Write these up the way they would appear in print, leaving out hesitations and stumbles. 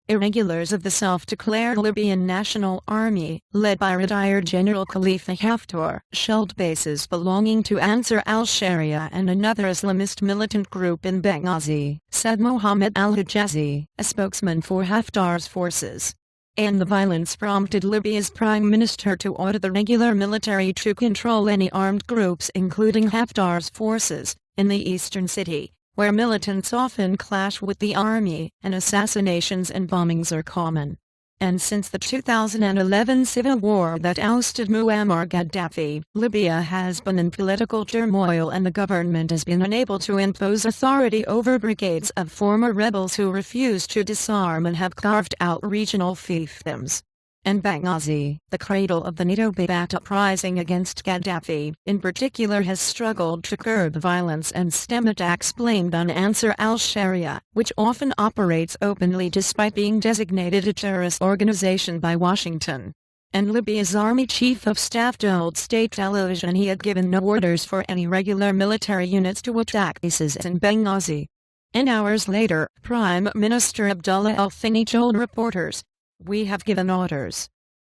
Irregulars of the self-declared Libyan National Army, led by retired General Khalifa Haftar, shelled bases belonging to Ansar al-Sharia and another Islamist militant group in Benghazi, said Mohamed Al-Hejazi, a spokesman for Haftar's forces. And the violence prompted Libya's prime minister to order the regular military to control any armed groups including Haftar's forces, in the eastern city, where militants often clash with the army, and assassinations and bombings are common. And since the 2011 civil war that ousted Muammar Gaddafi, Libya has been in political turmoil and the government has been unable to impose authority over brigades of former rebels who refuse to disarm and have carved out regional fiefdoms. And Benghazi, the cradle of the NATO-backed uprising against Gaddafi, in particular has struggled to curb violence and stem attacks blamed on Ansar al-Sharia, which often operates openly despite being designated a terrorist organization by Washington. And Libya's army chief of staff told state television he had given no orders for any regular military units to attack bases in Benghazi. And hours later, Prime Minister Abdullah al-Thani told reporters, "We have given orders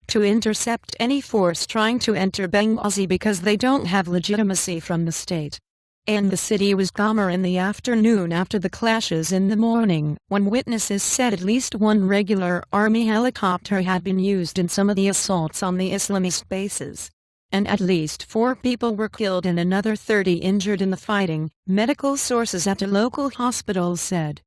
to intercept any force trying to enter Benghazi because they don't have legitimacy from the state." And the city was calmer in the afternoon after the clashes in the morning, when witnesses said at least one regular army helicopter had been used in some of the assaults on the Islamist bases. And at least 4 people were killed and another 30 injured in the fighting, medical sources at a local hospital said.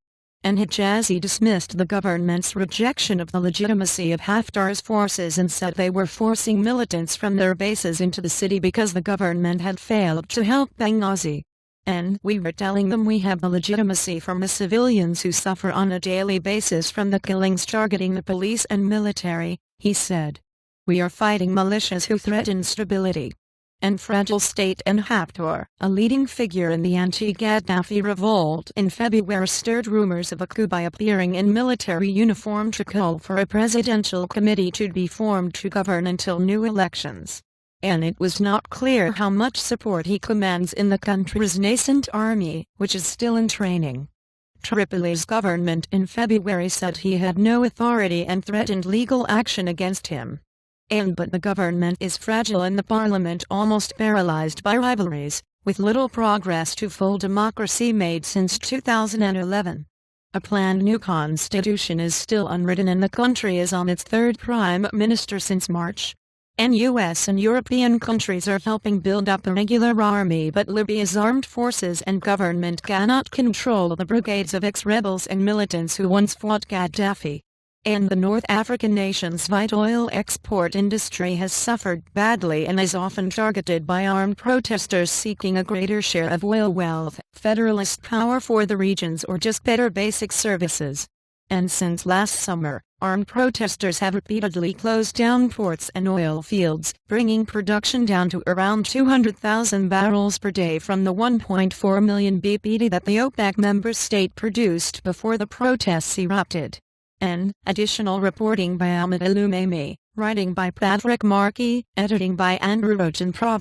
And Hejazi dismissed the government's rejection of the legitimacy of Haftar's forces and said they were forcing militants from their bases into the city because the government had failed to help Benghazi. And we were telling them we have the legitimacy from the civilians who suffer on a daily basis from the killings targeting the police and military, he said. We are fighting militias who threaten stability and fragile state, and Haftar, a leading figure in the anti-Gaddafi revolt in February, stirred rumors of a coup by appearing in military uniform to call for a presidential committee to be formed to govern until new elections. And it was not clear how much support he commands in the country's nascent army, which is still in training. Tripoli's government in February said he had no authority and threatened legal action against him. But the government is fragile and the parliament almost paralyzed by rivalries, with little progress to full democracy made since 2011. A planned new constitution is still unwritten and the country is on its 3rd prime minister since March. And US and European countries are helping build up a regular army, but Libya's armed forces and government cannot control the brigades of ex-rebels and militants who once fought Gaddafi. And the North African nation's vital oil export industry has suffered badly and is often targeted by armed protesters seeking a greater share of oil wealth, federalist power for the regions, or just better basic services. And since last summer, armed protesters have repeatedly closed down ports and oil fields, bringing production down to around 200,000 barrels per day from the 1.4 million BPD that the OPEC member state produced before the protests erupted. And additional reporting by Ahmed Al-Umami, writing by Patrick Markey, editing by Andrew Roach and